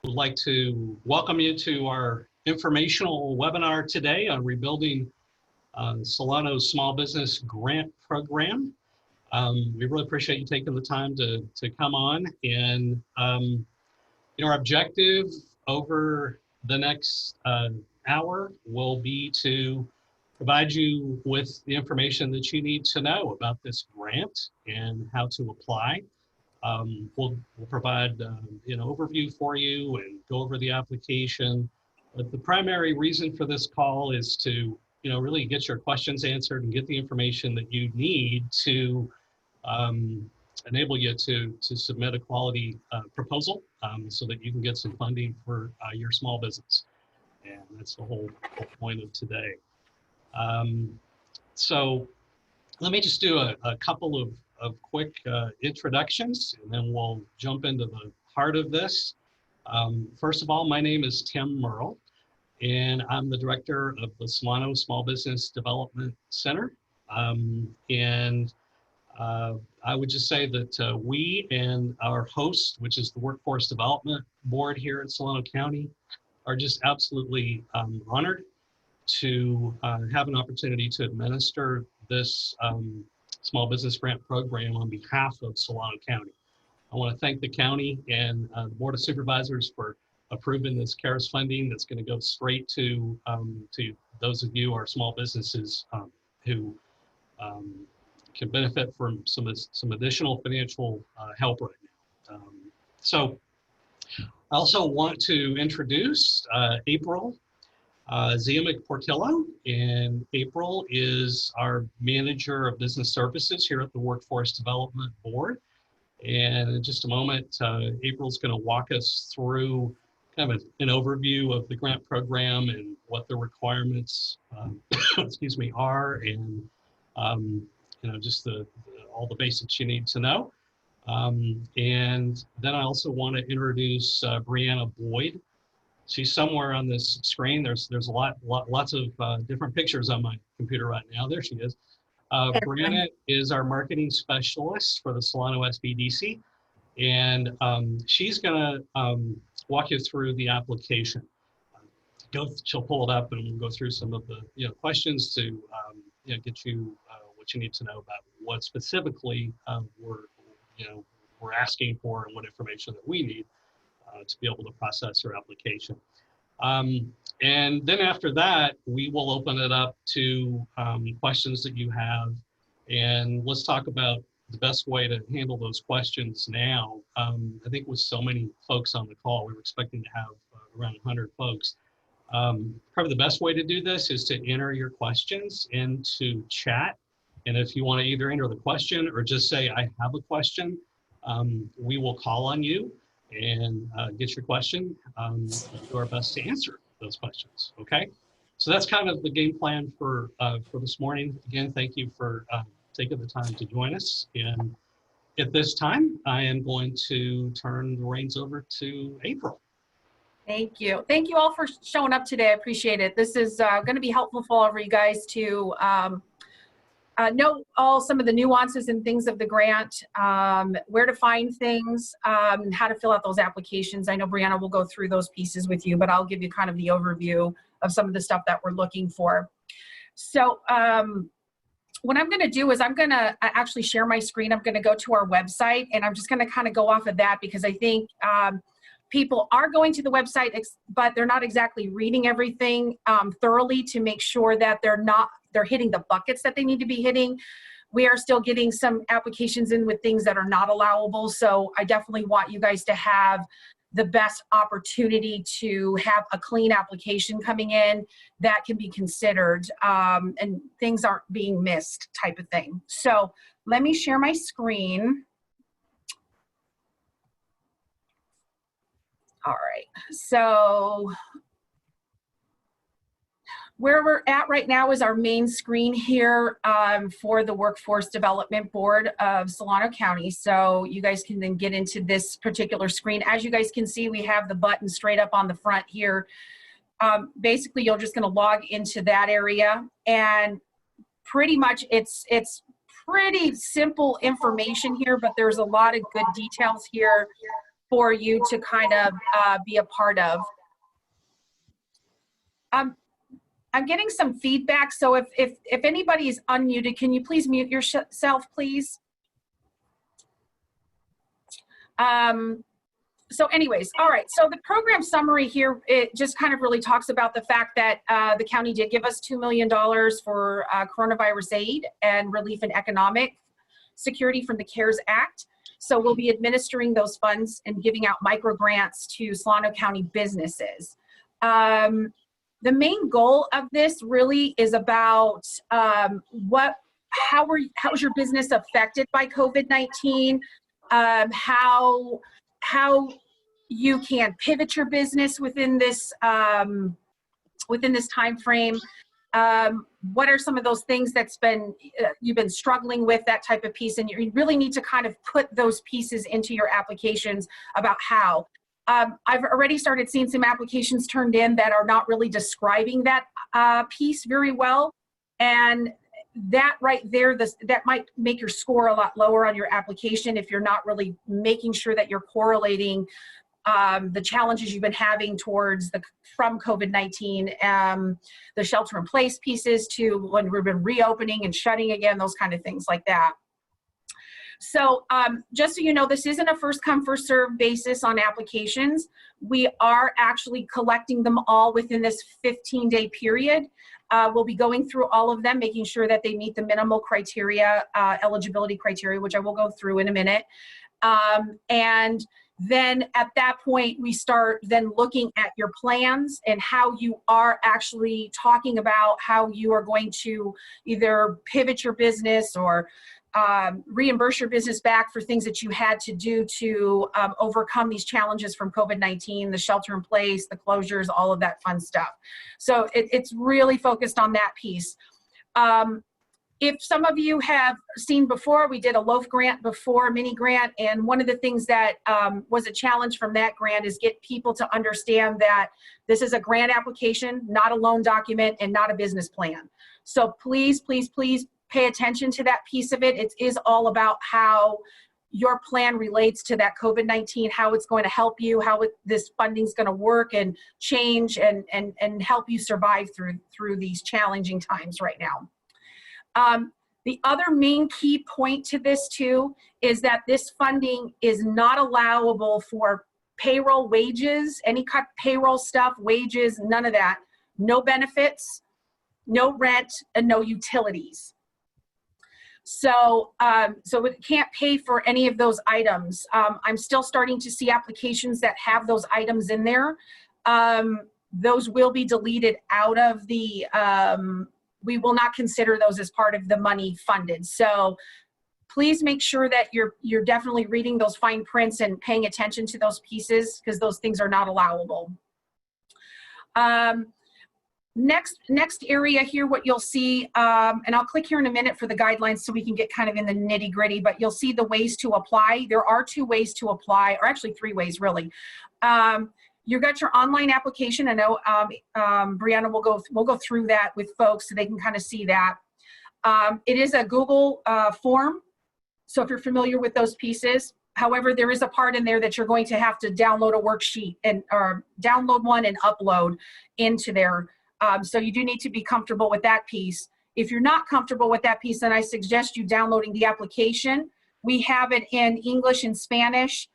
Would like to welcome you to our informational webinar today on rebuilding Solano's small business grant program. We really appreciate you taking the time to come on. And our objective over the next hour will be to provide you with the information that you need to know about this grant and how to apply. We'll provide an overview for you and go over the application. But the primary reason for this call is to really get your questions answered and get the information that you need to enable you to submit a quality proposal so that you can get some funding for your small business. And that's the whole point of today. So let me just do a couple of quick introductions, and then we'll jump into the heart of this. First of all, my name is Tim Merle, and I'm the director of the Solano Small Business Development Center. I would just say that we and our host, which is the Workforce Development Board here in Solano County, are just absolutely honored to have an opportunity to administer this small business grant program on behalf of Solano County. I want to thank the county and the Board of Supervisors for approving this CARES funding that's going to go straight to those of you, our small businesses, who can benefit from some additional financial help right now. So I also want to introduce April Ziamic Portillo, and April is our Manager of Business Services here at the Workforce Development Board. And in just a moment, April's going to walk us through kind of an overview of the grant program and what the requirements, excuse me, are, and just all the basics you need to know. And then I also want to introduce Brianna Boyd. She's somewhere on this screen. There's lots of different pictures on my computer right now. There she is. Brianna is our marketing specialist for the Solano SBDC, and she's going to walk you through the application. She'll pull it up, and we'll go through some of the questions to get you what you need to know about what specifically we're asking for and what information that we need to be able to process your application. And then after that, we will open it up to questions that you have. And let's talk about the best way to handle those questions now. I think with so many folks on the call, we were expecting to have around 100 folks. Probably the best way to do this is to enter your questions into chat. And if you want to either enter the question or just say, I have a question, we will call on you and get your question, do our best to answer those questions, okay? So that's kind of the game plan for this morning. Again, thank you for taking the time to join us. And at this time, I am going to turn the reins over to April. Thank you. Thank you all for showing up today. I appreciate it. This is going to be helpful for all of you guys to know some of the nuances and things of the grant, where to find things, how to fill out those applications. I know Brianna will go through those pieces with you, but I'll give you kind of the overview of some of the stuff that we're looking for. So what I'm going to do is I'm going to actually share my screen. I'm going to go to our website, and I'm just going to kind of go off of that because I think people are going to the website, but they're not exactly reading everything thoroughly to make sure that they're hitting the buckets that they need to be hitting. We are still getting some applications in with things that are not allowable. So I definitely want you guys to have the best opportunity to have a clean application coming in that can be considered and things aren't being missed type of thing. So let me share my screen. All right, so where we're at right now is our main screen here for the Workforce Development Board of Solano County. So you guys can then get into this particular screen. As you guys can see, we have the button straight up on the front here. Basically, you're just gonna log into that area, and pretty much it's pretty simple information here, but there's a lot of good details here for you to kind of be a part of. I'm getting some feedback, so if anybody is unmuted, can you please mute yourself, please? So anyways, all right, so the program summary here, it just kind of really talks about the fact that the county did give us $2 million for coronavirus aid and relief and economic security from the CARES Act. So we'll be administering those funds and giving out micro grants to Solano County businesses. The main goal of this really is about how is your business affected by COVID-19, how you can pivot your business within this time frame. What are some of those things that's been you've been struggling with, that type of piece, and you really need to kind of put those pieces into your applications about how. I've already started seeing some applications turned in that are not really describing that piece very well, and that right there, that might make your score a lot lower on your application if you're not really making sure that you're correlating the challenges you've been having from COVID-19, the shelter-in-place pieces to when we've been reopening and shutting again, those kind of things like that. So just so you know, this isn't a first come, first serve basis on applications. We are actually collecting them all within this 15-day period. We'll be going through all of them, making sure that they meet the minimal criteria, eligibility criteria, which I will go through in a minute. And then at that point, we start then looking at your plans and how you are actually talking about how you are going to either pivot your business or reimburse your business back for things that you had to do to overcome these challenges from COVID-19, the shelter in place, the closures, all of that fun stuff. So it's really focused on that piece. If some of you have seen before, we did a LOAF grant before, a mini grant, and one of the things that was a challenge from that grant is get people to understand that this is a grant application, not a loan document, and not a business plan. So please, please, please pay attention to that piece of it. It is all about how your plan relates to that COVID-19, how it's going to help you, how this funding is going to work and change and help you survive through these challenging times right now. The other main key point to this too is that this funding is not allowable for payroll, wages, any kind of payroll stuff, wages, none of that. No benefits, no rent, and no utilities. So, so it can't pay for any of those items. I'm still starting to see applications that have those items in there. Those will be deleted out of the, we will not consider those as part of the money funded. So please make sure that you're definitely reading those fine prints and paying attention to those pieces, because those things are not allowable. Next area here, what you'll see, and I'll click here in a minute for the guidelines so we can get kind of in the nitty gritty, but you'll see the ways to apply. There are 2 ways to apply, or actually 3 ways really. You've got your online application. I know Brianna will go through that with folks so they can kind of see that. It is a Google form, so if you're familiar with those pieces. However, there is a part in there that you're going to have to download a worksheet or download one and upload into there. So you do need to be comfortable with that piece. If you're not comfortable with that piece, then I suggest you downloading the application. We have it in English and Spanish.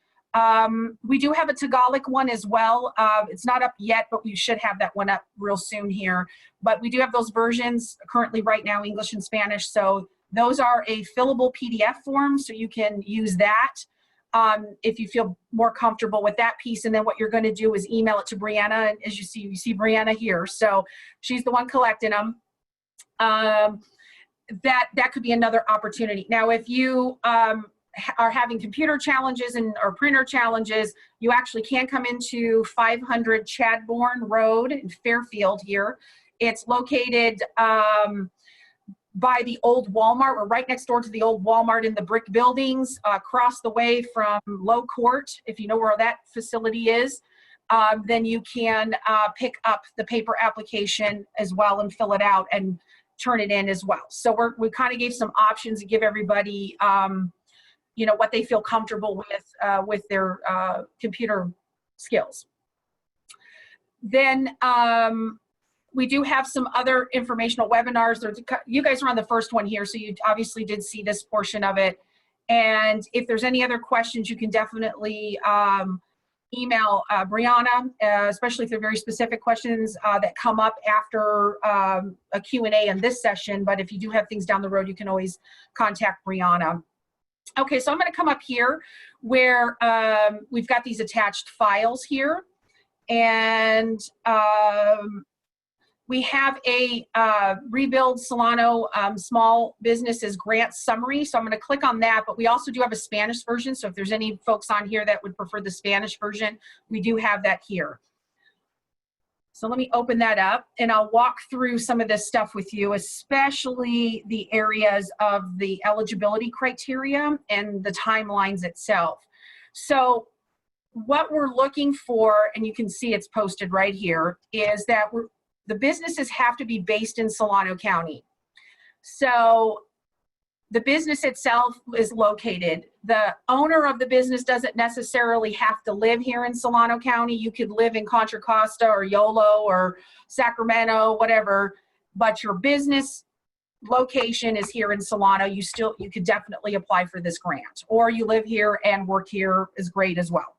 We do have a Tagalog one as well. It's not up yet, but we should have that one up real soon here. But we do have those versions currently right now, English and Spanish. So those are a fillable PDF form, so you can use that if you feel more comfortable with that piece. And then what you're going to do is email it to Brianna. And as you see Brianna here. So she's the one collecting them. That could be another opportunity. Now, if you are having computer challenges or printer challenges, you actually can come into 500 Chadbourne Road in Fairfield here. It's located by the old Walmart. We're right next door to the old Walmart in the brick buildings, across the way from Low Court. If you know where that facility is, then you can pick up the paper application as well and fill it out and turn it in as well. So we kind of gave some options to give everybody you know, what they feel comfortable with their computer skills. Then we do have some other informational webinars. You guys were on the first one here, so you obviously did see this portion of it. And if there's any other questions, you can definitely email Brianna, especially if they're very specific questions that come up after a Q&A in this session. But if you do have things down the road, you can always contact Brianna. Okay, so I'm going to come up here where we've got these attached files here. And we have a Rebuild Solano Small Businesses Grant Summary. So I'm going to click on that, but we also do have a Spanish version. So if there's any folks on here that would prefer the Spanish version, we do have that here. So let me open that up and I'll walk through some of this stuff with you, especially the areas of the eligibility criteria and the timelines itself. So what we're looking for, and you can see it's posted right here, is that the businesses have to be based in Solano County. So the business itself is located. The owner of the business doesn't necessarily have to live here in Solano County. You could live in Contra Costa or Yolo or Sacramento, whatever, but your business location is here in Solano. You could definitely apply for this grant, or you live here and work here is great as well.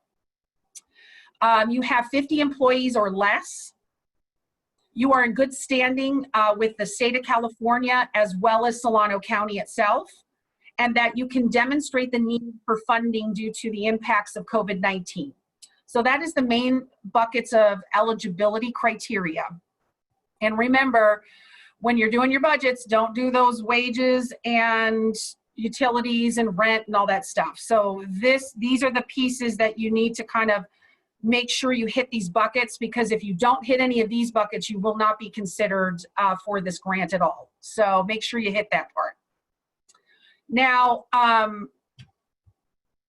You have 50 employees or less. You are in good standing with the state of California as well as Solano County itself, and that you can demonstrate the need for funding due to the impacts of COVID-19. So that is the main buckets of eligibility criteria. And remember, when you're doing your budgets, don't do those wages and utilities and rent and all that stuff. So these are the pieces that you need to kind of make sure you hit these buckets, because if you don't hit any of these buckets, you will not be considered for this grant at all. So make sure you hit that part. Now,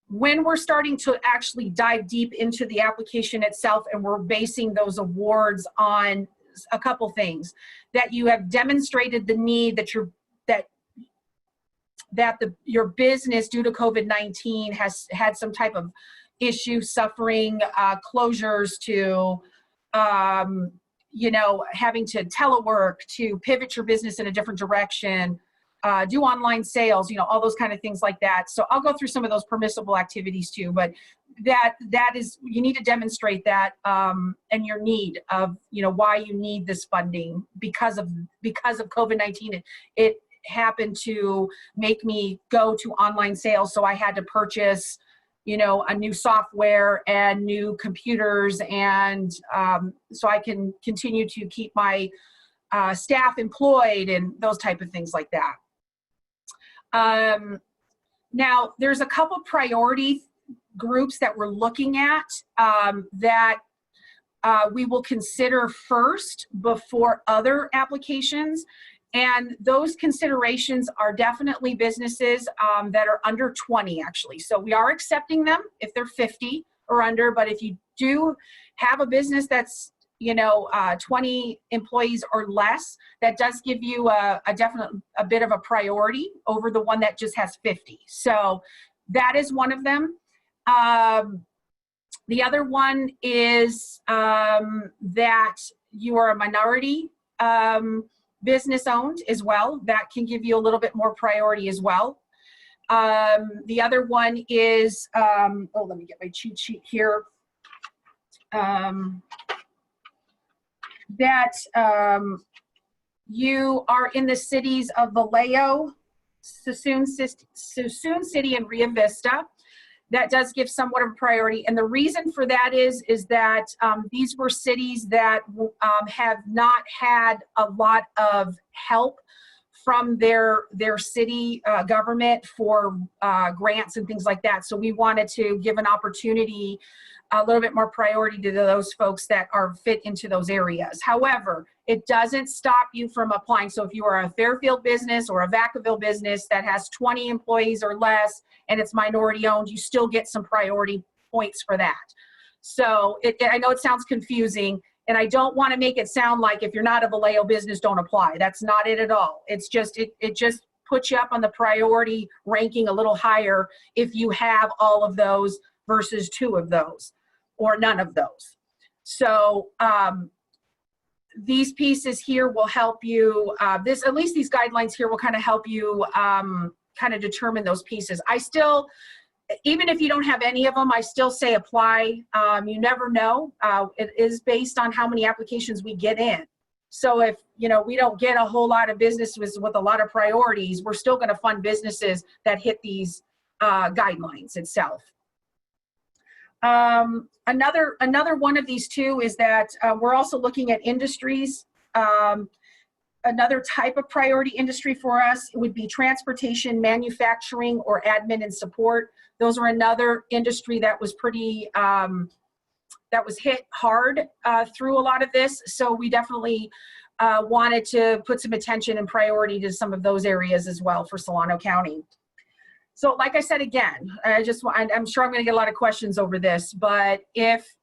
when we're starting to actually dive deep into the application itself and we're basing those awards on a couple things, that you have demonstrated the need that your business due to COVID-19 has had some type of issue, suffering, closures to, you know, having to telework, to pivot your business in a different direction, do online sales, you know, all those kind of things like that. So I'll go through some of those permissible activities too, but that is, you need to demonstrate that and your need of, you know, why you need this funding because of COVID-19. It happened to make me go to online sales, so I had to purchase, you know, a new software and new computers, and so I can continue to keep my staff employed and those type of things like that. Now, there's a couple priority groups that we're looking at that we will consider first before other applications. And those considerations are definitely businesses that are under 20, actually. So we are accepting them if they're 50 or under, but if you do have a business that's, you know, 20 employees or less, that does give you a bit of a priority over the one that just has 50. So that is one of them. The other one is that you are a minority business owned as well. That can give you a little bit more priority as well. The other one is, oh, let me get my cheat sheet here. That you are in the cities of Vallejo, Suisun City, and Rio Vista. That does give somewhat of a priority. And the reason for that is that these were cities that have not had a lot of help from their city government for grants and things like that. So we wanted to give an opportunity, a little bit more priority to those folks that are fit into those areas. However, it doesn't stop you from applying. So if you are a Fairfield business or a Vacaville business that has 20 employees or less and it's minority owned, you still get some priority points for that. So I know it sounds confusing, and I don't want to make it sound like if you're not a Vallejo business, don't apply. That's not it at all. It's just, it just put you up on the priority ranking a little higher if you have all of those versus 2 of those or none of those. So these pieces here will help you, at least these guidelines here will kind of help you kind of determine those pieces. I still, even if you don't have any of them, I still say apply. You never know. It is based on how many applications we get in. So if, you know, we don't get a whole lot of businesses with a lot of priorities, we're still going to fund businesses that hit these guidelines itself. Another one of these too is that we're also looking at industries. Another type of priority industry for us would be transportation, manufacturing, or admin and support. Those are another industry that was pretty, that was hit hard through a lot of this. So we definitely wanted to put some attention and priority to some of those areas as well for Solano County. So like I said, again, I'm sure I'm going to get a lot of questions over this, but if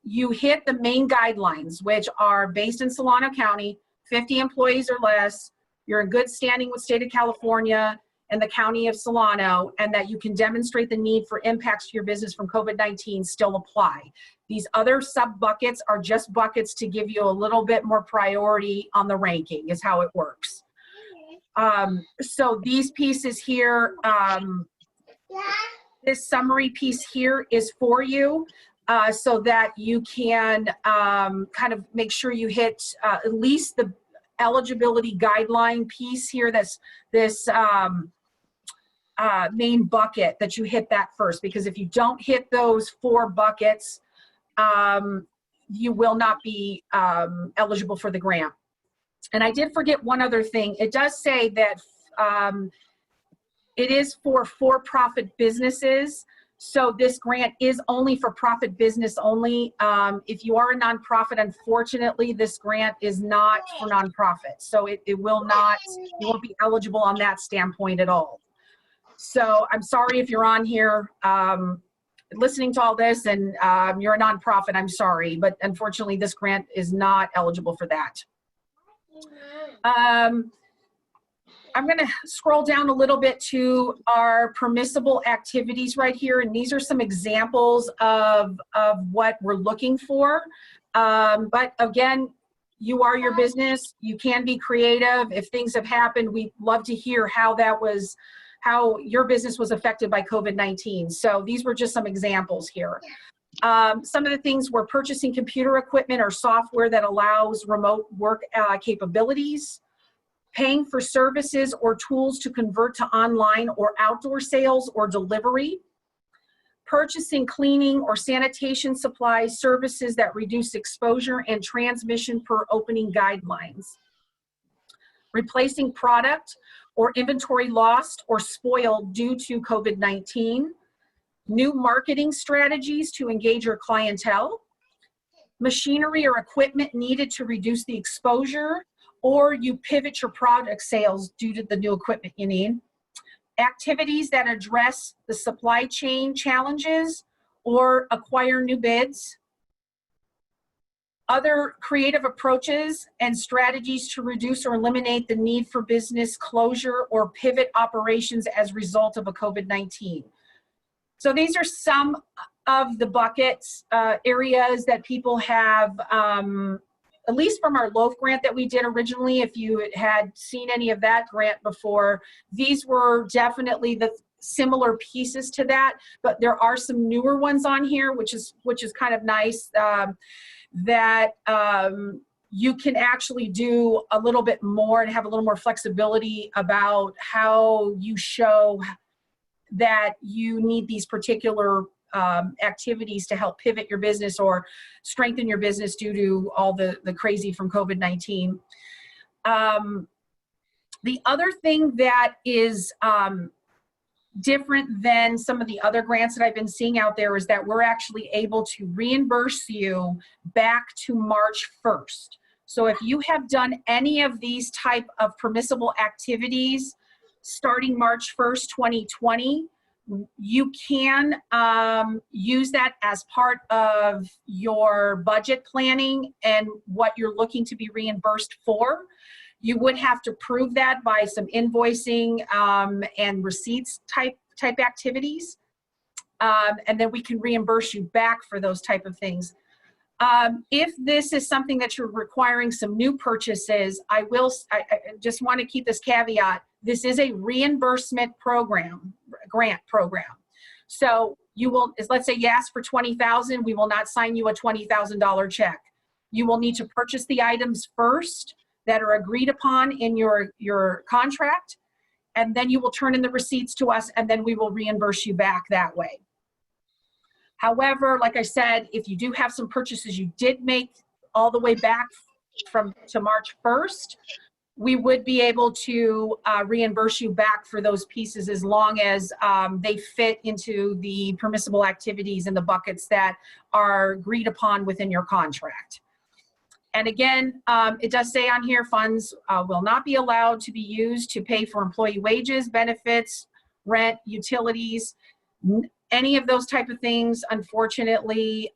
you hit the main guidelines, which are based in Solano County, 50 employees or less, you're in good standing with state of California and the county of Solano, and that you can demonstrate the need for impacts to your business from COVID-19, still apply. These other sub buckets are just buckets to give you a little bit more priority on the ranking, is how it works. So these pieces here, this summary piece here is for you so that you can kind of make sure you hit at least the eligibility guideline piece here. That's this main bucket, that you hit that first, because if you don't hit those 4 buckets, you will not be eligible for the grant. And I did forget one other thing. It does say that it is for-profit businesses. So this grant is only for profit business only. If you are a nonprofit, unfortunately, this grant is not for nonprofit. So it will not, you won't be eligible on that standpoint at all. So I'm sorry if you're on here listening to all this and you're a nonprofit, I'm sorry, but unfortunately this grant is not eligible for that. I'm going to scroll down a little bit to our permissible activities right here, and these are some examples of what we're looking for. But again, you are your business. You can be creative. If things have happened, we'd love to hear how your business was affected by COVID-19. So these were just some examples here. Some of the things were purchasing computer equipment or software that allows remote work capabilities, paying for services or tools to convert to online or outdoor sales or delivery, purchasing cleaning or sanitation supplies, services that reduce exposure and transmission per opening guidelines, replacing product or inventory lost or spoiled due to COVID-19, new marketing strategies to engage your clientele, machinery or equipment needed to reduce the exposure, or you pivot your product sales due to the new equipment you need, activities that address the supply chain challenges or acquire new bids, other creative approaches and strategies to reduce or eliminate the need for business closure or pivot operations as a result of a COVID-19. So these are some of the buckets, areas that people have, at least from our LOAF grant that we did originally, if you had seen any of that grant before, these were definitely the similar pieces to that, but there are some newer ones on here, which is kind of nice, that you can actually do a little bit more and have a little more flexibility about how you show that you need these particular activities to help pivot your business or strengthen your business due to all the crazy from COVID-19. The other thing that is different than some of the other grants that I've been seeing out there is that we're actually able to reimburse you back to March 1st. So if you have done any of these type of permissible activities starting March 1st, 2020, you can use that as part of your budget planning and what you're looking to be reimbursed for. You would have to prove that by some invoicing and receipts type activities. And then we can reimburse you back for those type of things. If this is something that you're requiring some new purchases, I just want to keep this caveat. This is a reimbursement program, grant program. So you will, let's say you ask for $20,000, we will not sign you a $20,000 check. You will need to purchase the items first that are agreed upon in your contract, and then you will turn in the receipts to us, and then we will reimburse you back that way. However, like I said, if you do have some purchases you did make all the way back to March 1st, we would be able to reimburse you back for those pieces as long as they fit into the permissible activities and the buckets that are agreed upon within your contract. And again, it does say on here, funds will not be allowed to be used to pay for employee wages, benefits, rent, utilities. Any of those type of things, unfortunately,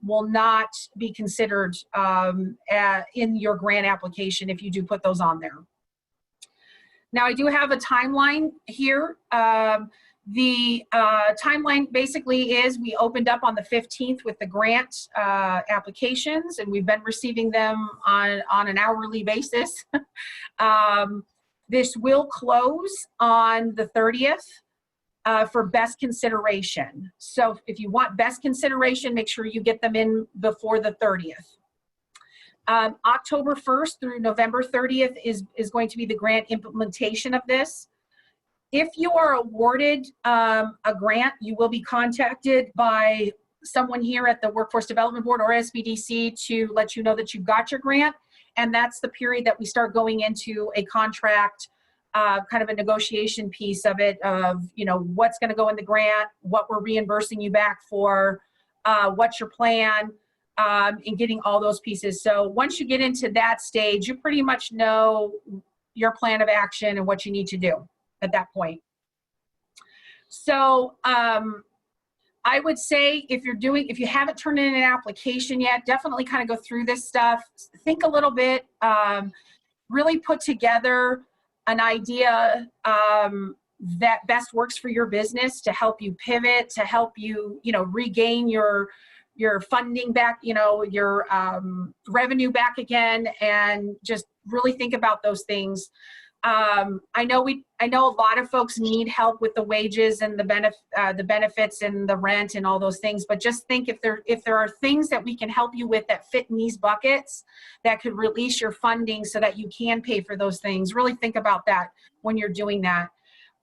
will not be considered in your grant application if you do put those on there. Now, I do have a timeline here. The timeline basically is we opened up on the 15th with the grant applications, and we've been receiving them on an hourly basis. This will close on the 30th. For best consideration. So if you want best consideration, make sure you get them in before the 30th. October 1st through November 30th is going to be the grant implementation of this. If you are awarded a grant, you will be contacted by someone here at the Workforce Development Board or SBDC to let you know that you got your grant. And that's the period that we start going into a contract, kind of a negotiation piece of it, of, you know, what's going to go in the grant, what we're reimbursing you back for, what's your plan, and getting all those pieces. So once you get into that stage, you pretty much know your plan of action and what you need to do at that point. So I would say if you haven't turned in an application yet, definitely kind of go through this stuff, think a little bit, really put together an idea that best works for your business to help you pivot, to help you, regain your funding back, your revenue back again, and just really think about those things. I know a lot of folks need help with the wages and the benefits and the rent and all those things, but just think if there are things that we can help you with that fit in these buckets that could release your funding so that you can pay for those things. Really think about that when you're doing that.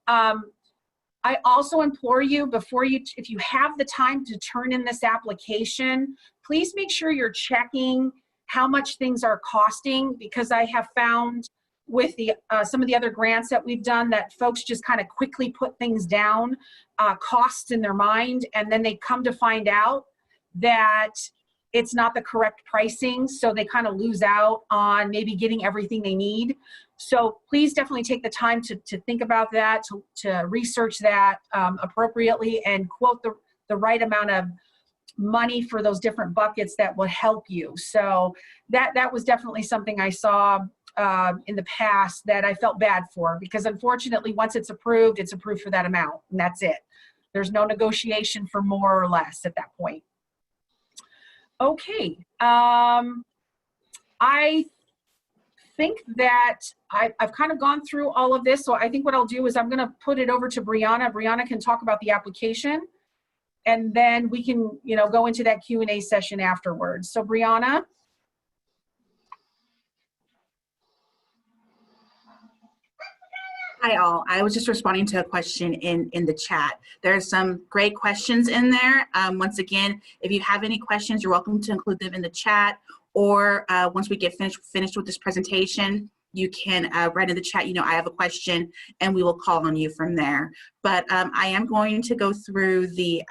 I also implore you, if you have the time to turn in this application, please make sure you're checking how much things are costing, because I have found with some of the other grants that we've done that folks just kind of quickly put things down, costs in their mind, and then they come to find out that it's not the correct pricing, so they kind of lose out on maybe getting everything they need. So please definitely take the time to think about that, to research that appropriately, and quote the right amount of money for those different buckets that will help you. So that was definitely something I saw in the past that I felt bad for, because unfortunately once it's approved for that amount, and that's it. There's no negotiation for more or less at that point. Okay, I think that I've kind of gone through all of this, so I think what I'll do is I'm going to put it over to Brianna. Brianna can talk about the application, and then we can go into that Q&A session afterwards. So Brianna. Hi all. I was just responding to a question in the chat. There's some great questions in there. Once again, if you have any questions, you're welcome to include them in the chat, or once we get finished with this presentation, you can write in the chat, I have a question, and we will call on you from there. But I am going to go through the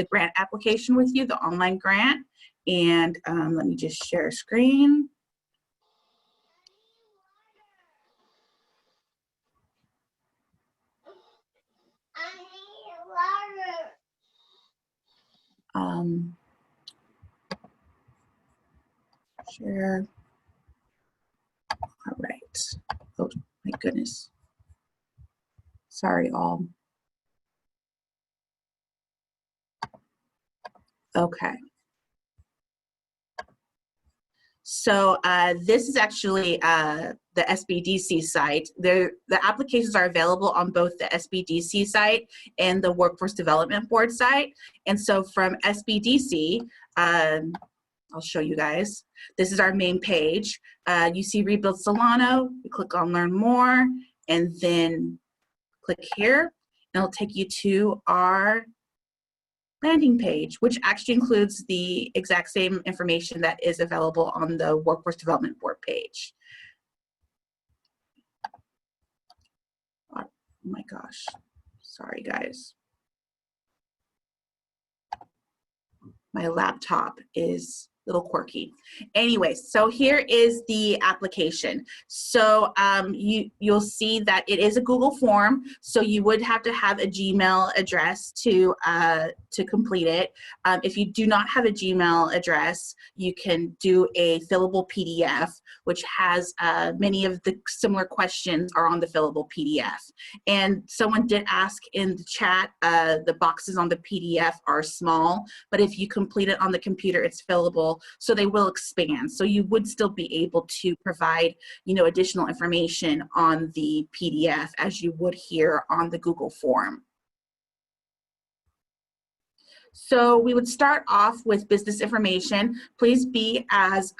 grant application with you, the online grant, and let me just share a screen. Share. All right. Oh my goodness. Sorry, all. Okay. So this is actually the SBDC site. The applications are available on both the SBDC site and the Workforce Development Board site. And so from SBDC, I'll show you guys. This is our main page. You see Rebuild Solano, you click on Learn More, and then click here, and it'll take you to our landing page, which actually includes the exact same information that is available on the Workforce Development Board page. Oh my gosh, sorry guys. My laptop is a little quirky. Anyway, so here is the application. So you'll see that it is a Google form, so you would have to have a Gmail address to complete it. If you do not have a Gmail address, you can do a fillable PDF, which has many of the similar questions are on the fillable PDF. And someone did ask in the chat, the boxes on the PDF are small, but if you complete it on the computer, it's fillable, so they will expand. So you would still be able to provide, additional information on the PDF as you would here on the Google form. So we would start off with business information. Please be as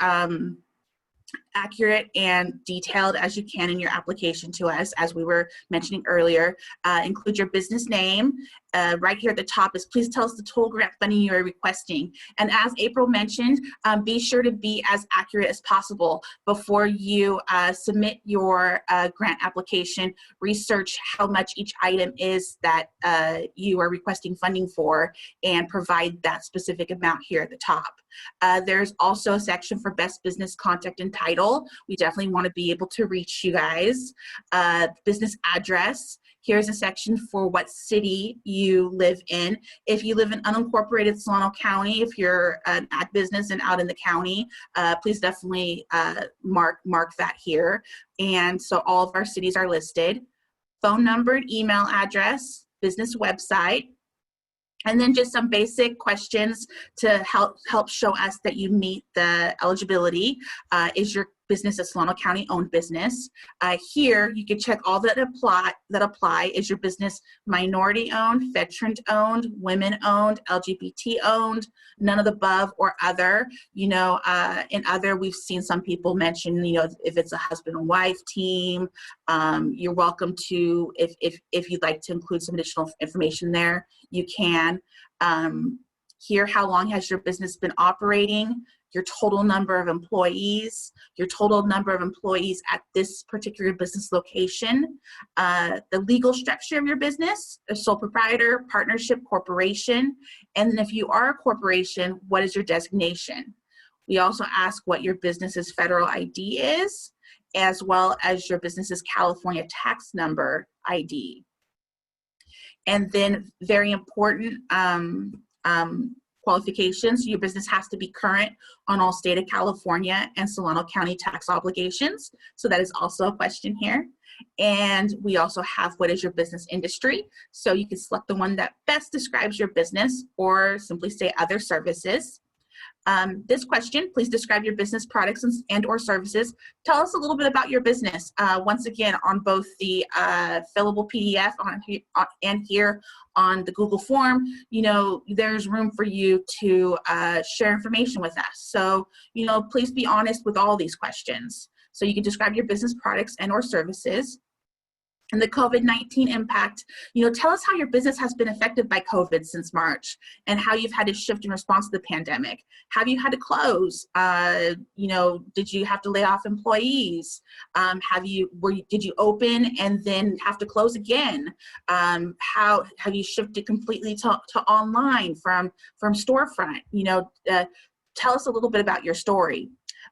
accurate and detailed as you can in your application to us, as we were mentioning earlier. Include your business name. Right here at the top is please tell us the total grant funding you are requesting. And as April mentioned, be sure to be as accurate as possible before you submit your grant application. Research how much each item is that you are requesting funding for and provide that specific amount here at the top. There's also a section for best business contact and title. We definitely want to be able to reach you guys. Business address. Here's a section for what city you live in. If you live in unincorporated Solano County, if you're an ag business and out in the county, please definitely mark that here. And so all of our cities are listed. Phone number and email address, business website, and then just some basic questions to help show us that you meet the eligibility. Is your business a Solano County owned business? Here you can check all that apply. Is your business minority owned, veteran owned, women owned, LGBT owned, none of the above, or other? In other, we've seen some people mention, if it's a husband and wife team. You're welcome to, if you'd like to include some additional information there, you can. Here, how long has your business been operating? Your total number of employees, your total number of employees at this particular business location, the legal structure of your business, a sole proprietor, partnership, corporation, and then if you are a corporation, what is your designation? We also ask what your business's federal ID is, as well as your business's California tax number ID. And then very important, qualifications. Your business has to be current on all state of California and Solano County tax obligations. So that is also a question here. And we also have what is your business industry. So you can select the one that best describes your business or simply say other services. This question, please describe your business products and or services. Tell us a little bit about your business. Once again, on both the fillable PDF and here on the Google form, there's room for you to share information with us. So, please be honest with all these questions. So you can describe your business products and or services. And the COVID-19 impact, tell us how your business has been affected by COVID since March and how you've had to shift in response to the pandemic. Have you had to close? Did you have to lay off employees? Did you open and then have to close again? How have you shifted completely to online from storefront? Tell us a little bit about your story.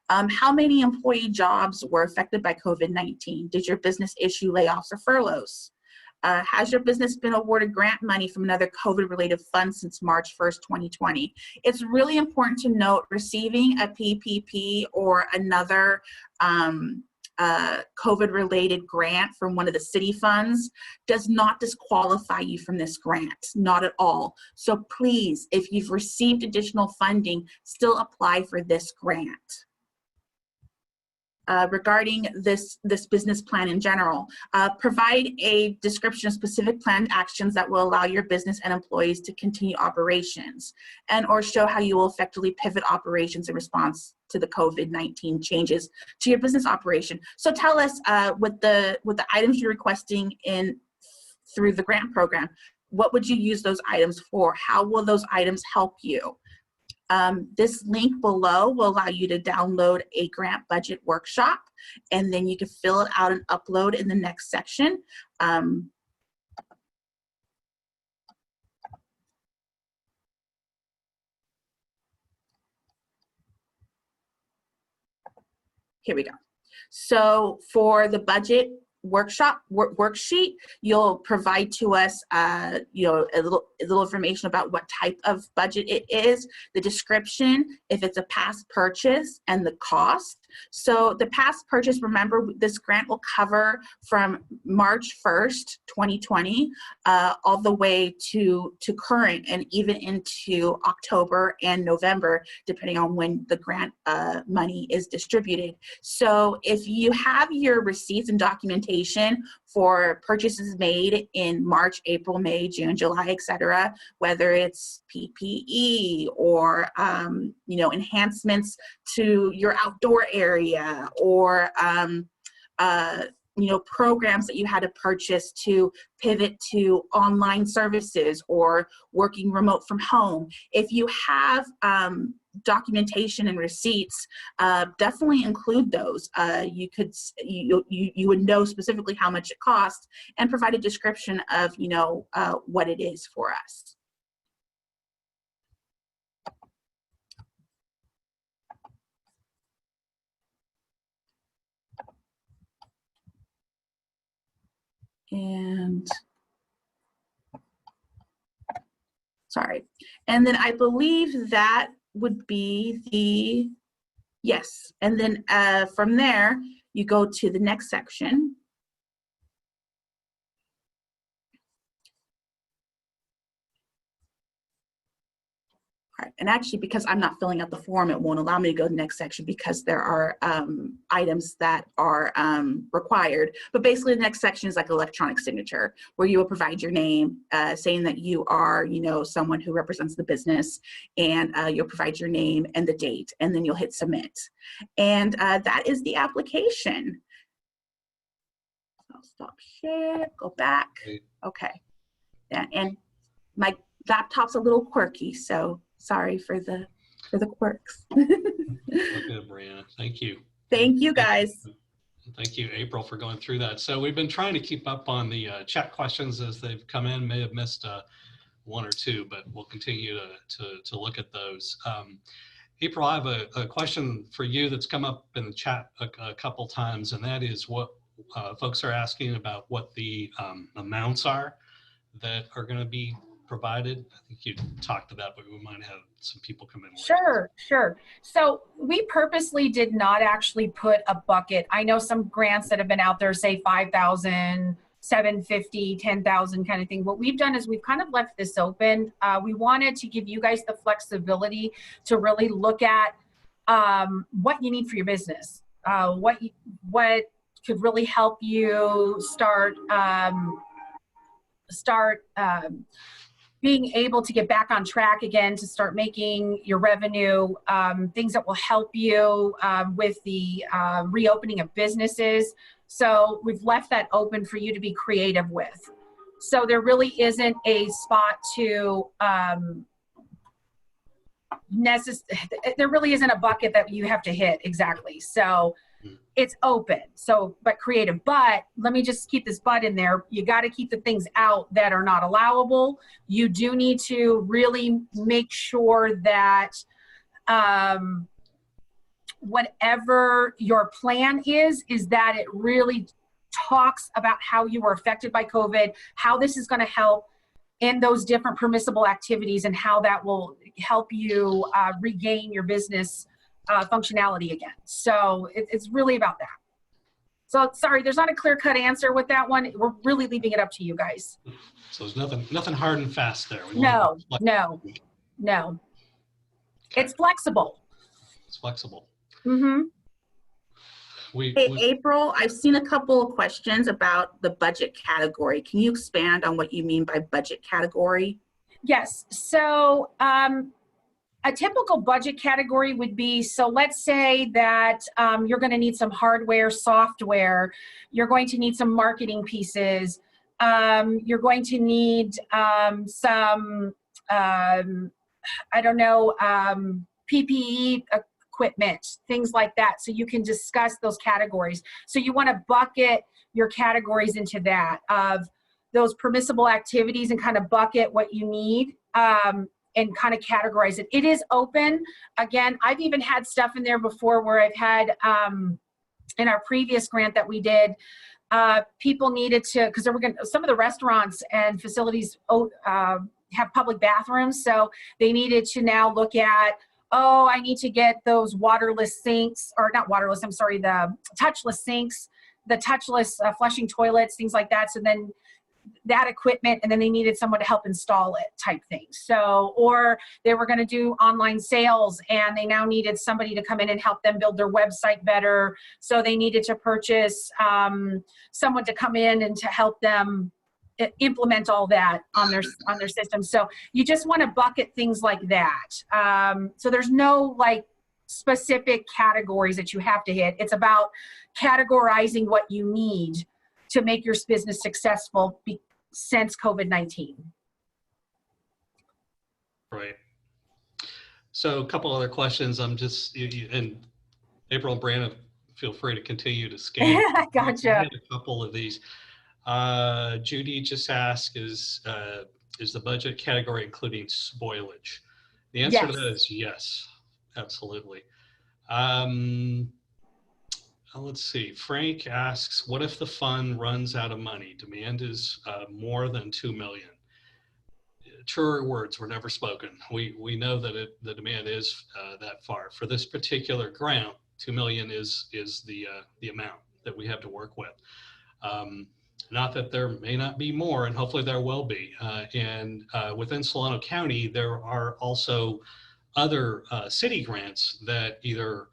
How many employee jobs were affected by COVID-19? Did your business issue layoffs or furloughs? Has your business been awarded grant money from another COVID-related fund since March 1st, 2020? It's really important to note receiving a PPP or another COVID-related grant from one of the city funds does not disqualify you from this grant, not at all. So please, if you've received additional funding, still apply for this grant. Regarding this business plan in general, provide a description of specific planned actions that will allow your business and employees to continue operations, and or show how you will effectively pivot operations in response to the COVID-19 changes to your business operation. So tell us, with the items you're requesting through the grant program, what would you use those items for? How will those items help you? This link below will allow you to download a grant budget workshop, and then you can fill it out and upload in the next section. Here we go. So for the budget workshop worksheet, you'll provide to us you know, a little information about what type of budget it is, the description, if it's a past purchase, and the cost. So the past purchase, remember, this grant will cover from March 1st, 2020, all the way to current, and even into October and November, depending on when the grant money is distributed. So if you have your receipts and documentation for purchases made in March, April, May, June, July, etc., whether it's PPE or you know, enhancements to your outdoor area, or you know, programs that you had to purchase to pivot to online services or working remote from home. If you have documentation and receipts, definitely include those. You would know specifically how much it costs and provide a description of, you know, what it is for us. And sorry. And then I believe that would be the, yes. And then from there, you go to the next section. All right. And actually, because I'm not filling out the form, it won't allow me to go to the next section because there are items that are required. But basically, the next section is like electronic signature, where you will provide your name, saying that you are, you know, someone who represents the business, and you'll provide your name and the date, and then you'll hit submit. And that is the application. I'll stop share, go back. Okay. Yeah, and my laptop's a little quirky, so sorry for the quirks. Good, Brianna. Thank you. Thank you, guys. Thank you, April, for going through that. So we've been trying to keep up on the chat questions as they've come in. May have missed one or two, but we'll continue to look at those. April, I have a question for you that's come up in the chat a couple times, and that is what folks are asking about what the amounts are that are going to be provided. I think you talked to that, but we might have some people come in. Sure. So we purposely did not actually put a bucket. I know some grants that have been out there say 5,000, 750, 10,000 kind of thing. What we've done is we've kind of left this open. We wanted to give you guys the flexibility to really look at what you need for your business, what could really help you start being able to get back on track again, to start making your revenue, things that will help you with the reopening of businesses. So we've left that open for you to be creative with. So there really isn't a spot to, there really isn't a bucket that you have to hit exactly. So it's open, so, but creative. But let me just keep this but in there. You got to keep the things out that are not allowable. You do need to really make sure that whatever your plan is that it really talks about how you were affected by COVID, how this is going to help in those different permissible activities, and how that will help you regain your business functionality again. So it's really about that. So sorry, there's not a clear-cut answer with that one. We're really leaving it up to you guys. So there's nothing hard and fast there. We No, want no, no. Okay. It's flexible. It's flexible. Mm-hmm. Hey, April, I've seen a couple of questions about the budget category. Can you expand on what you mean by budget category? Yes. So a typical budget category would be, so let's say that you're going to need some hardware, software. You're going to need some marketing pieces. You're going to need some, I don't know, PPE equipment, things like that. So you can discuss those categories. So you want to bucket your categories into that of those permissible activities and kind of bucket what you need and kind of categorize it. It is open. Again, I've even had stuff in there before where I've had in our previous grant that we did, people needed to, because some of the restaurants and facilities have public bathrooms, so they needed to now look at, oh, I need to get those waterless sinks, or not waterless, I'm sorry, the touchless sinks, the touchless flushing toilets, things like that. So then that equipment, and then they needed someone to help install it type thing. So, or they were going to do online sales and they now needed somebody to come in and help them build their website better. So they needed to purchase someone to come in and to help them implement all that on their system. So you just want to bucket things like that. So there's no like specific categories that you have to hit. It's about categorizing what you need to make your business successful since COVID-19. Right. So a couple other questions. I'm just, and April and Brandon, feel free to continue to scan. Gotcha. I had a couple of these. Judy just asked, is the budget category including spoilage? The answer to that is yes, absolutely. Let's see. Frank asks, what if the fund runs out of money? Demand is more than 2 million. Truer words were never spoken. We know that the demand is that far. For this particular grant, 2 million is the amount that we have to work with. Not that there may not be more, and hopefully there will be. And within Solano County, there are also other city grants that either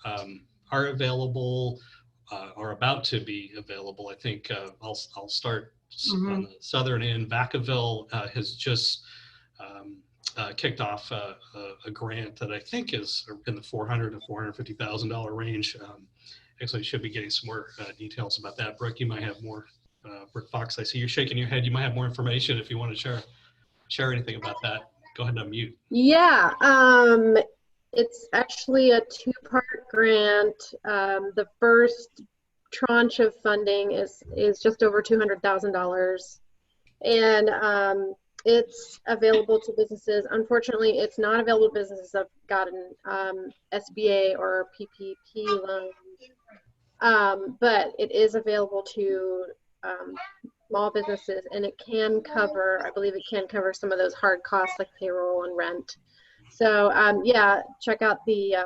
are available or about to be available. I think I'll start on the southern end. Vacaville has just kicked off a grant that I think is in the $400,000 to $450,000 range. Actually, should be getting some more details about that. Brooke, you might have more. Brooke Fox, I see you're shaking your head. You might have more information if you want to share anything about that. Go ahead and unmute. Yeah, it's actually a two-part grant. The first tranche of funding is just over $200,000, and it's available to businesses. Unfortunately, it's not available to businesses that have gotten SBA or PPP loans, but it is available to small businesses, and it can cover, I believe it can cover some of those hard costs like payroll and rent. So yeah, check out the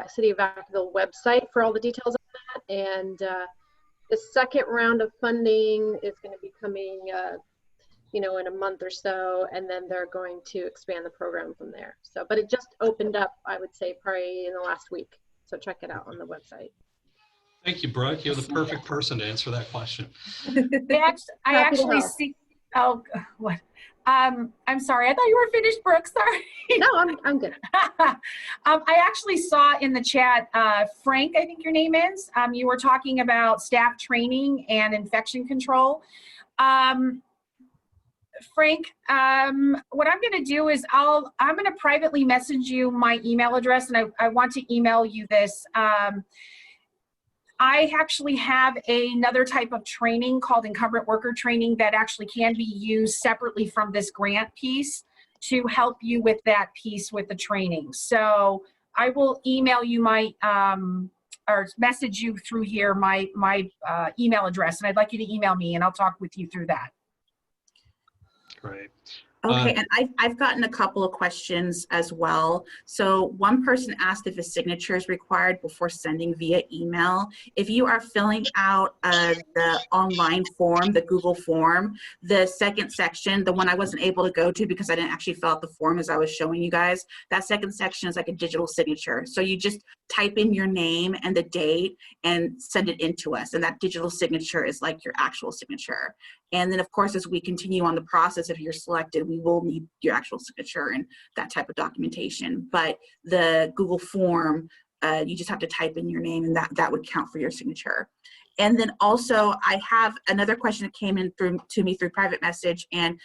City of Vacaville website for all the details on that. And the second round of funding is going to be coming, in a month or so, and then they're going to expand the program from there. So, but it just opened up, I would say, probably in the last week. So check it out on the website. Thank you, Brooke. You're the perfect person to answer that question. I actually see. Oh, what? I'm sorry. I thought you were finished, Brooke. Sorry. No, I'm good. I actually saw in the chat, Frank, I think your name is. You were talking about staff training and infection control. Frank, what I'm going to do is I'm going to privately message you my email address, and I want to email you this. I actually have another type of training called incumbent worker training that actually can be used separately from this grant piece to help you with that piece with the training. So I will email you my, or message you through here my email address, and I'd like you to email me and I'll talk with you through that. Great. Okay, and I've gotten a couple of questions as well. So one person asked if a signature is required before sending via email. If you are filling out the online form, the Google form, the second section, the one I wasn't able to go to because I didn't actually fill out the form as I was showing you guys, that second section is like a digital signature. So you just type in your name and the date and send it in to us. And that digital signature is like your actual signature. And then of course, as we continue on the process, if you're selected, we will need your actual signature and that type of documentation. But the Google form, you just have to type in your name and that would count for your signature. And then also I have another question that came in to me through private message, and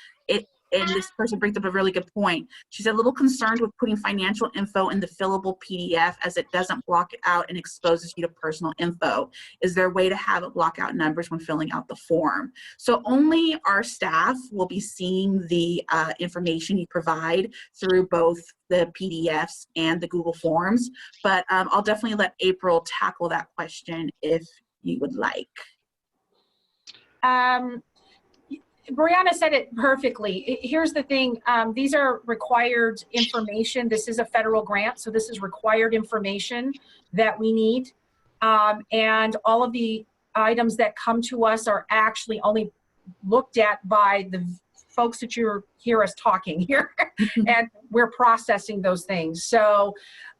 this person brings up a really good point. She's a little concerned with putting financial info in the fillable PDF as it doesn't block it out and exposes you to personal info. Is there a way to have it block out numbers when filling out the form? So only our staff will be seeing the information you provide through both the PDFs and the Google Forms, but I'll definitely let April tackle that question if you would like. Brianna said it perfectly. Here's the thing. These are required information. This is a federal grant, so this is required information that we need. And all of the items that come to us are actually only looked at by the folks that you hear us talking here. And we're processing those things. So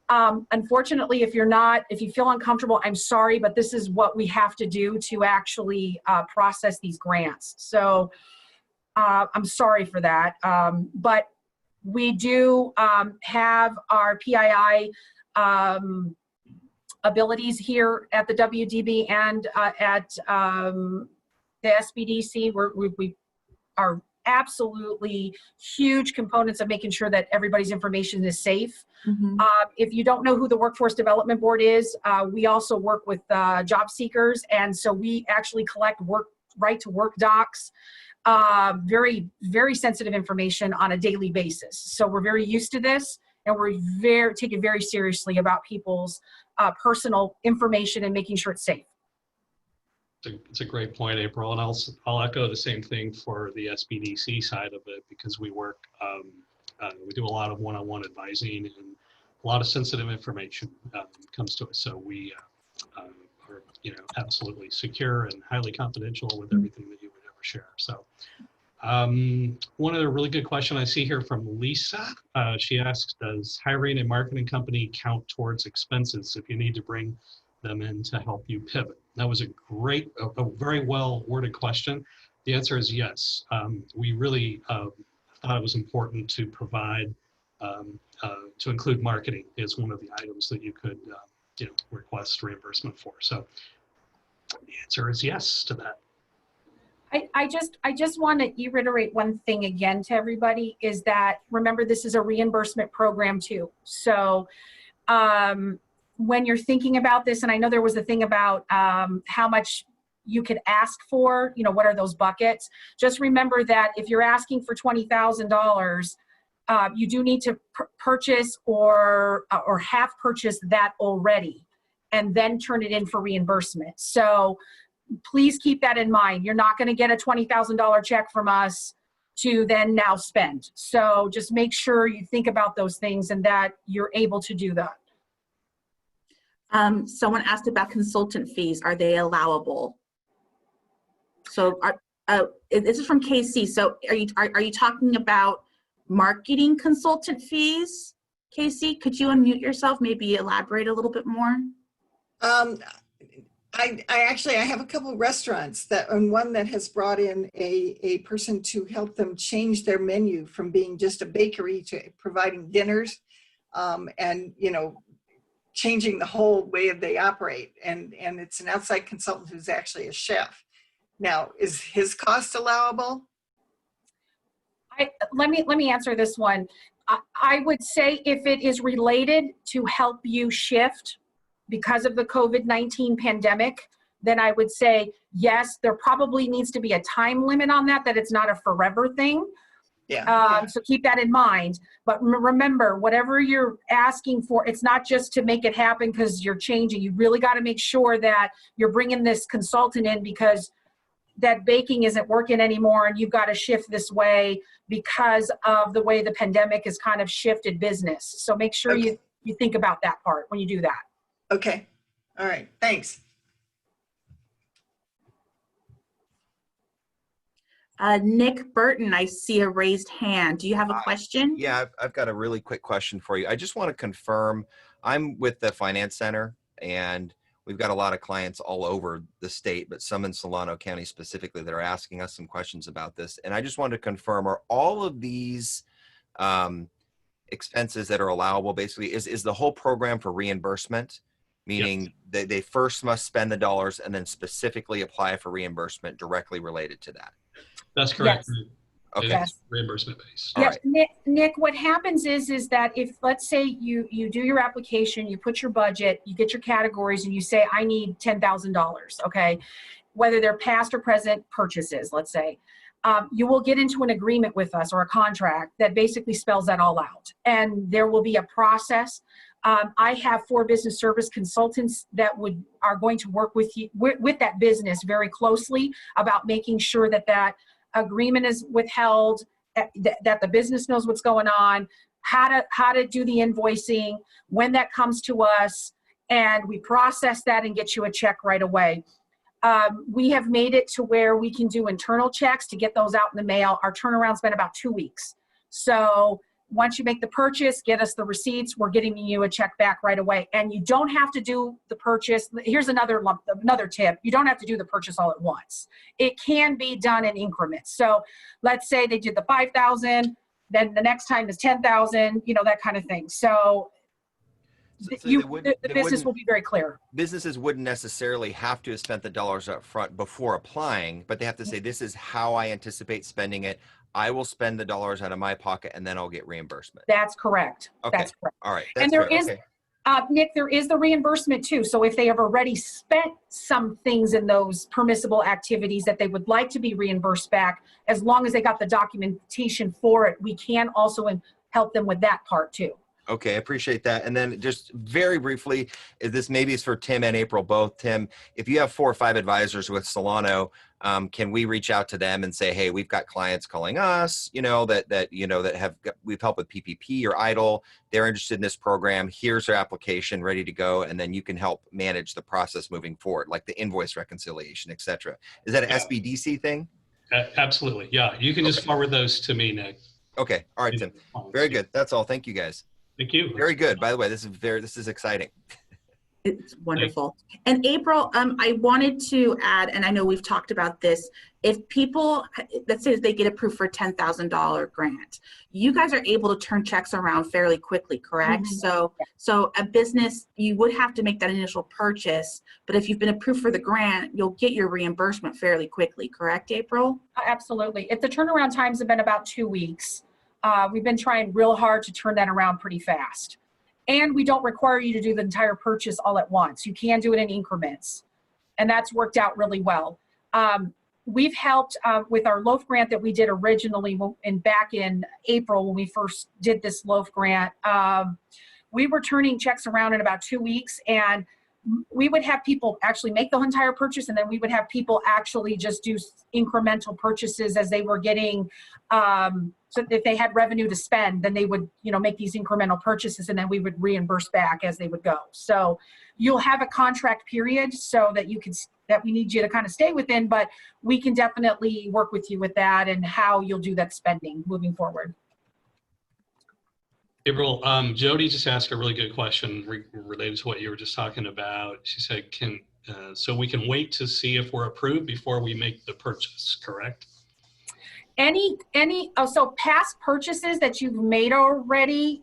unfortunately, if you feel uncomfortable, I'm sorry, but this is what we have to do to actually process these grants. So I'm sorry for that. But we do have our PII abilities here at the WDB and at the SBDC. We are absolutely huge components of making sure that everybody's information is safe. Mm-hmm. If you don't know who the Workforce Development Board is, we also work with job seekers. And so we actually collect right to work docs, very, very sensitive information on a daily basis. So we're very used to this, and we're take it very seriously about people's personal information and making sure it's safe. It's a great point, April, and I'll echo the same thing for the SBDC side of it, because we work, we do a lot of one-on-one advising, and a lot of sensitive information comes to us. So we are, absolutely secure and highly confidential with everything that you would ever share. So one other really good question I see here from Lisa. She asks, does hiring a marketing company count towards expenses if you need to bring them in to help you pivot? That was a very well worded question. The answer is yes. We really thought it was important to provide, to include marketing as one of the items that you could request reimbursement for. So the answer is yes to that. I just want to reiterate one thing again to everybody, is that, remember, this is a reimbursement program too. So when you're thinking about this, and I know there was a thing about how much you could ask for, what are those buckets? Just remember that if you're asking for $20,000, you do need to purchase or have purchased that already, and then turn it in for reimbursement. So please keep that in mind. You're not going to get a $20,000 check from us to then now spend. So just make sure you think about those things and that you're able to do that. Someone asked about consultant fees. Are they allowable? So this is from KC. So are you talking about marketing consultant fees? KC, could you unmute yourself? Maybe elaborate a little bit more. I have a couple of restaurants and one that has brought in a person to help them change their menu from being just a bakery to providing dinners, and changing the whole way they operate. And it's an outside consultant who's actually a chef. Now, is his cost allowable? Let me answer this one. I would say if it is related to help you shift because of the COVID-19 pandemic, then I would say yes, there probably needs to be a time limit on that it's not a forever thing. Yeah. So keep that in mind. But remember, whatever you're asking for, it's not just to make it happen because you're changing. You really got to make sure that you're bringing this consultant in because that baking isn't working anymore and you've got to shift this way because of the way the pandemic has kind of shifted business. So make sure Okay. you think about that part when you do that. Okay. All right. Thanks. Nick Burton, I see a raised hand. Do you have a question? Yeah, I've got a really quick question for you. I just want to confirm, I'm with the Finance Center, and we've got a lot of clients all over the state, but some in Solano County specifically that are asking us some questions about this. And I just wanted to confirm, are all of these expenses that are allowable, basically, is the whole program for reimbursement? Meaning they first must spend the dollars and then specifically apply for reimbursement directly related to that. That's correct. Yes. Okay. Yes. Reimbursement based. All Yes, right. Nick, what happens is that if, let's say you do your application, you put your budget, you get your categories and you say, I need $10,000, okay? Whether they're past or present purchases, let's say, you will get into an agreement with us or a contract that basically spells that all out. And there will be a process. I have 4 business service consultants that are going to work with you, with that business very closely about making sure that that agreement is withheld, that the business knows what's going on, how to do the invoicing, when that comes to us, and we process that and get you a check right away. We have made it to where we can do internal checks to get those out in the mail. Our turnaround's been about 2 weeks. So once you make the purchase, get us the receipts, we're getting you a check back right away. And you don't have to do the purchase. Here's another tip. You don't have to do the purchase all at once. It can be done in increments. So let's say they did the 5,000, then the next time is 10,000, that kind of thing. So the business will be very clear. Businesses wouldn't necessarily have to have spent the dollars up front before applying, but they have to say, this is how I anticipate spending it. I will spend the dollars out of my pocket and then I'll get reimbursement. That's correct. Okay. That's correct. All right. And there is, Nick, there is the reimbursement too. So if they have already spent some things in those permissible activities that they would like to be reimbursed back, as long as they got the documentation for it, we can also help them with that part too. Okay, I appreciate that. And then just very briefly, this maybe is for Tim and April both. Tim, if you have 4 or 5 advisors with Solano, can we reach out to them and say, hey, we've got clients calling us, we've helped with PPP or EIDL. They're interested in this program. Here's their application ready to go. And then you can help manage the process moving forward, like the invoice reconciliation, et cetera. Is that an SBDC thing? Absolutely. Yeah. You can just forward those to me, Nick. Okay. All right, Tim. Very good. That's all. Thank you, guys. Thank you. Very good. By the way, this is exciting. It's wonderful. And April, I wanted to add, and I know we've talked about this, if people, let's say they get approved for a $10,000 grant, you guys are able to turn checks around fairly quickly, correct? Mm-hmm. So a business, you would have to make that initial purchase, but if you've been approved for the grant, you'll get your reimbursement fairly quickly, correct, April? Absolutely. If the turnaround times have been about 2 weeks, we've been trying real hard to turn that around pretty fast. And we don't require you to do the entire purchase all at once. You can do it in increments. And that's worked out really well. We've helped with our loaf grant that we did originally back in April when we first did this loaf grant. We were turning checks around in about 2 weeks, and we would have people actually make the entire purchase, and then we would have people actually just do incremental purchases as they were getting, so if they had revenue to spend, then they would, make these incremental purchases, and then we would reimburse back as they would go. So you'll have a contract period so that that we need you to kind of stay within, but we can definitely work with you with that and how you'll do that spending moving forward. April, Jody just asked a really good question related to what you were just talking about. She said, so we can wait to see if we're approved before we make the purchase, correct? So past purchases that you've made already,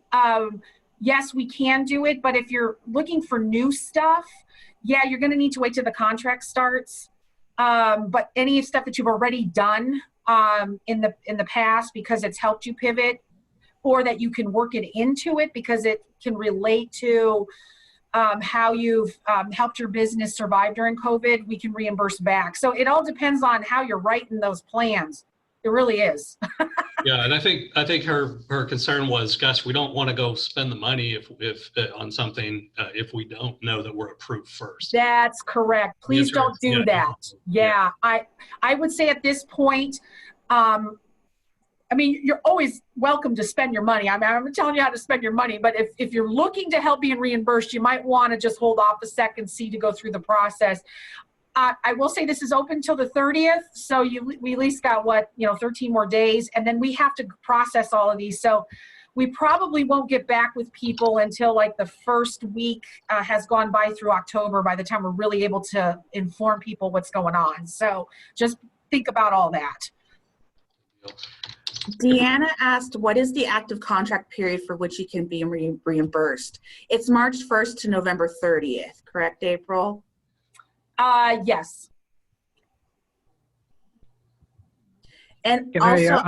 yes, we can do it. But if you're looking for new stuff, yeah, you're going to need to wait till the contract starts. But any stuff that you've already done in the past because it's helped you pivot, or that you can work it into it because it can relate to how you've helped your business survive during COVID, we can reimburse back. So it all depends on how you're writing those plans. It really is. Yeah, and I think her concern was, gosh, we don't want to go spend the money if on something if we don't know that we're approved first. That's correct. Please answer don't is do yeah. that. Yeah, I would say at this point, I mean, you're always welcome to spend your money. I mean, I'm telling you how to spend your money, but if you're looking to help being reimbursed, you might want to just hold off a second, see to go through the process. I will say this is open till the 30th, so we at least got 13 more days, and then we have to process all of these. So we probably won't get back with people until like the first week has gone by through October, by the time we're really able to inform people what's going on. So just think about all that. Deanna asked, what is the active contract period for which you can be reimbursed? It's March 1st to November 30th, correct, April? Yes. And also,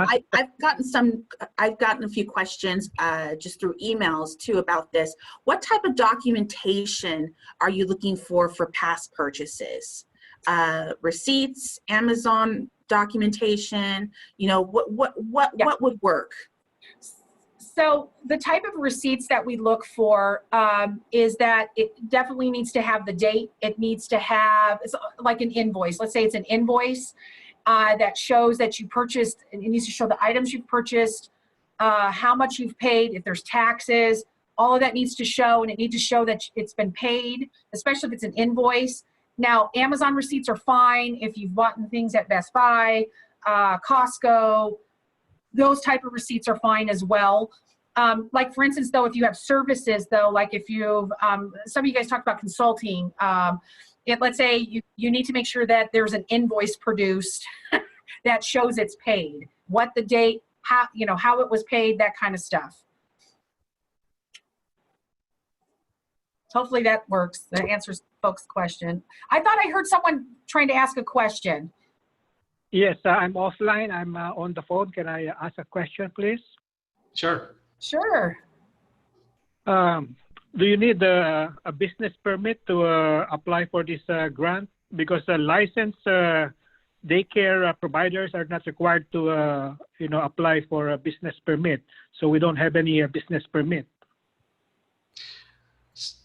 I've gotten a few questions just through emails too about this. What type of documentation are you looking for past purchases? Receipts, Amazon documentation, what would work? So the type of receipts that we look for is that it definitely needs to have the date. It needs to have, it's like an invoice. Let's say it's an invoice that shows that you purchased, and it needs to show the items you've purchased, how much you've paid, if there's taxes, all of that needs to show, and it needs to show that it's been paid, especially if it's an invoice. Now, Amazon receipts are fine if you've bought things at Best Buy, Costco, those type of receipts are fine as well. Like for instance, though, if you have services, though, like if you've, some of you guys talked about consulting, let's say you need to make sure that there's an invoice produced that shows it's paid, what the date, how it was paid, that kind of stuff. Hopefully that works. That answers folks' question. I thought I heard someone trying to ask a question. Yes, I'm offline. I'm on the phone. Can I ask a question, please? Sure. Sure. Do you need a business permit to apply for this grant? Because licensed daycare providers are not required to, apply for a business permit. So we don't have any business permit.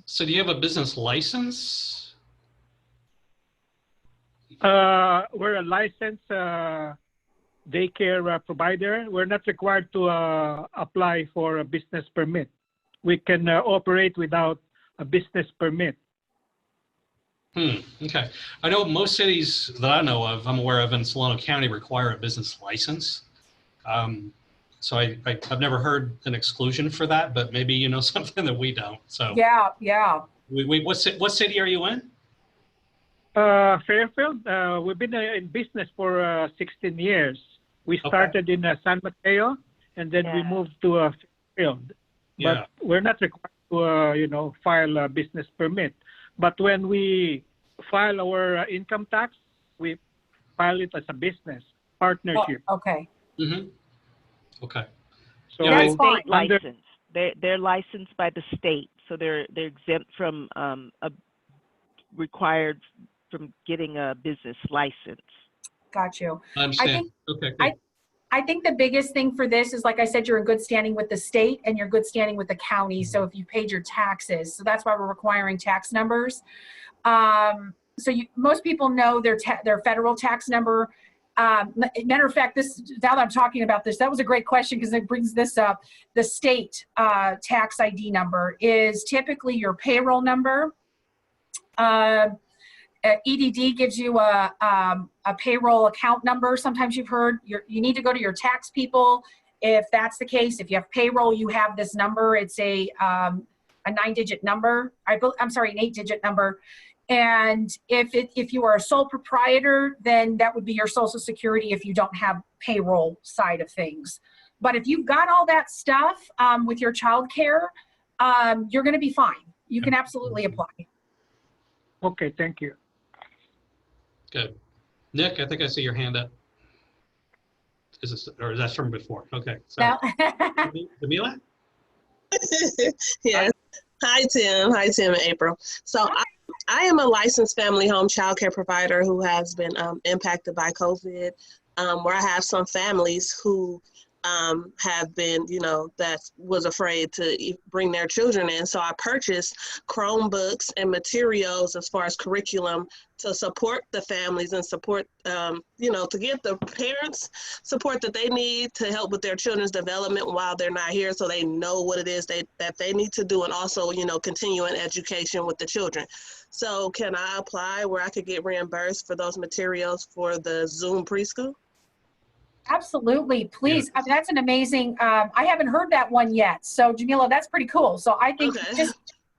So do you have a business license? We're a licensed daycare provider. We're not required to apply for a business permit. We can operate without a business permit. Okay. I know most cities that I know of, I'm aware of in Solano County, require a business license. So I've never heard an exclusion for that, but maybe you know something that we don't. So yeah. What city are you in? Fairfield. We've been in business for 16 years. We started in San Mateo, and then we moved to Fairfield. But we're not required to, file a business permit. But when we file our income tax, we file it as a business partnership. Oh, okay. Mm-hmm. Okay. So that's fine. State license. They're licensed by the state, so they're exempt from required from getting a business license. Got you. I understand. Okay. Good. I think the biggest thing for this is, like I said, you're in good standing with the state and you're good standing with the county. So if you paid your taxes, so that's why we're requiring tax numbers. So most people know their federal tax number. Matter of fact, now that I'm talking about this, that was a great question because it brings this up. The state tax ID number is typically your payroll number. EDD gives you a payroll account number. Sometimes you've heard you need to go to your tax people. If that's the case, if you have payroll, you have this number. It's a 9-digit number. I'm sorry, an 8-digit number. And if you are a sole proprietor, then that would be your Social Security if you don't have payroll side of things. But if you've got all that stuff with your child care, you're going to be fine. You can absolutely apply. Okay, thank you. Good. Nick, I think I see your hand up. Is that from before? Okay. Sorry. No. Jamila? Yes. Hi, Tim. Hi, Tim and April. So I am a licensed family home child care provider who has been impacted by COVID. where I have some families who have been, that was afraid to bring their children in. So I purchased Chromebooks and materials as far as curriculum to support the families and support, to give the parents support that they need to help with their children's development while they're not here, so they know what it is that they need to do, and also, continuing education with the children. So can I apply where I could get reimbursed for those materials for the Zoom preschool? Absolutely, please. I mean, that's an amazing, I haven't heard that one yet. So Jamila, that's pretty cool. So I think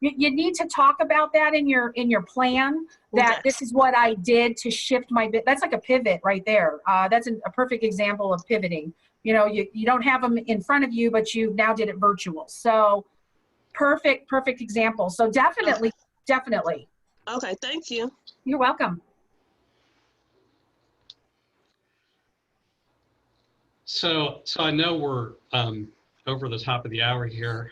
you need to talk about that in your plan, that this is what I did to shift my bit. That's like a pivot right there. That's a perfect example of pivoting. You don't have them in front of you, but you now did it virtual. So perfect example. So definitely. Okay, thank you. You're welcome. So I know we're over the top of the hour here.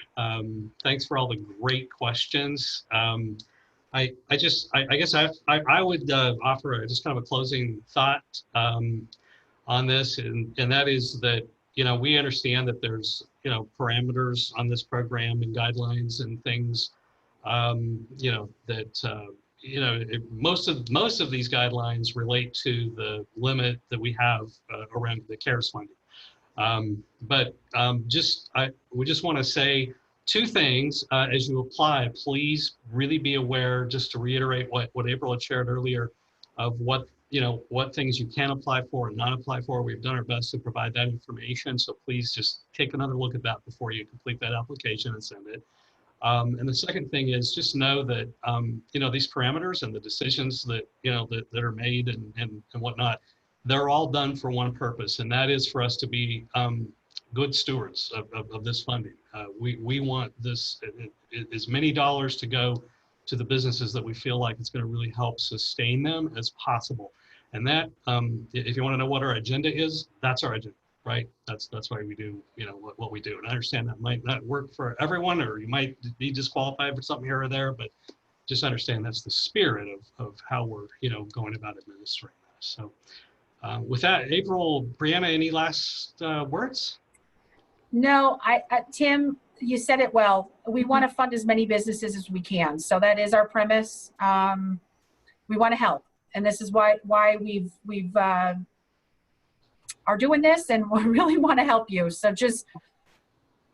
Thanks for all the great questions. I guess I would offer just kind of a closing thought on this, and that is that we understand that there's parameters on this program and guidelines and things most of these guidelines relate to the limit that we have around the CARES funding. We just want to say two things as you apply. Please really be aware, just to reiterate what April had shared earlier, of what things you can apply for and not apply for. We've done our best to provide that information, so please just take another look at that before you complete that application and send it. And the second thing is just know that these parameters and the decisions that that are made and whatnot, they're all done for one purpose, and that is for us to be good stewards of this funding. We want this as many dollars to go to the businesses that we feel like it's going to really help sustain them as possible. And that, if you want to know what our agenda is, that's our agenda. Right? That's why we do, what we do. And I understand that might not work for everyone, or you might be disqualified for something here or there, but just understand that's the spirit of how we're, going about administering this. So with that, April, Brianna, any last words? No, Tim, you said it well. We want to fund as many businesses as we can. So that is our premise. We want to help. And this is why we've are doing this, and we really want to help you. So just,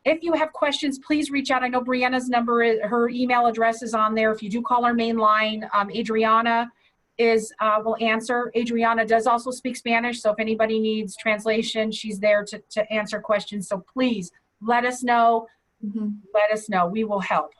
if you have questions, please reach out. I know Brianna's number, her email address is on there. If you do call our main line, Adriana will answer. Adriana does also speak Spanish, so if anybody needs translation, she's there to answer questions. So please let us know. Let us know. We will help.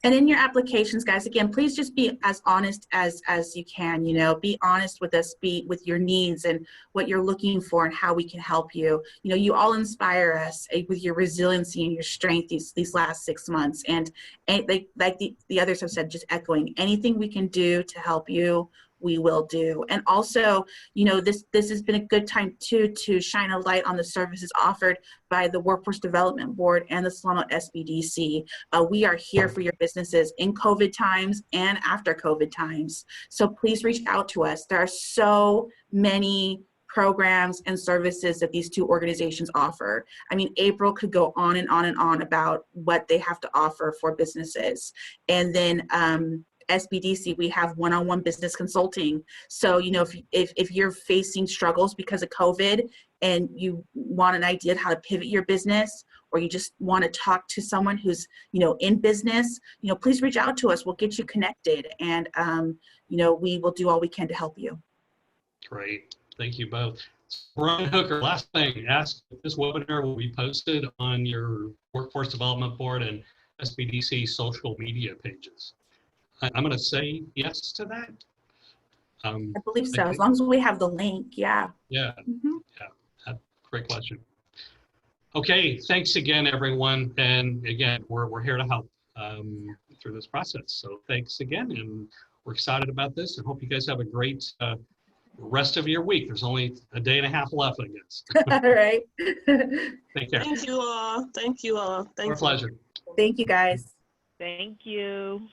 And in your applications, guys, again, please just be as honest as you can. Be honest with us, be with your needs and what you're looking for and how we can help you. You all inspire us with your resiliency and your strength these last 6 months. And like the others have said, just echoing, anything we can do to help you, we will do. And also, this has been a good time too to shine a light on the services offered by the Workforce Development Board and the Solano SBDC. We are here for your businesses in COVID times and after COVID times. So please reach out to us. There are so many programs and services that these two organizations offer. I mean, April could go on and on and on about what they have to offer for businesses. And then SBDC, we have one-on-one business consulting. So, if you're facing struggles because of COVID and you want an idea of how to pivot your business, or you just want to talk to someone who's, in business, please reach out to us. We'll get you connected, and, we will do all we can to help you. Great. Thank you both. Brian Hooker, last thing, ask if this webinar will be posted on your Workforce Development Board and SBDC social media pages. I'm going to say yes to that. I believe so, as long as we have the link, yeah. Yeah, great question. Okay, thanks again, everyone. And again, we're here to help through this process. So thanks again, and we're excited about this, and hope you guys have a great rest of your week. There's only a day and a half left, I guess. All right. Take care. Thank you all. Thank you all. Our pleasure. Thank you, guys. Thank you.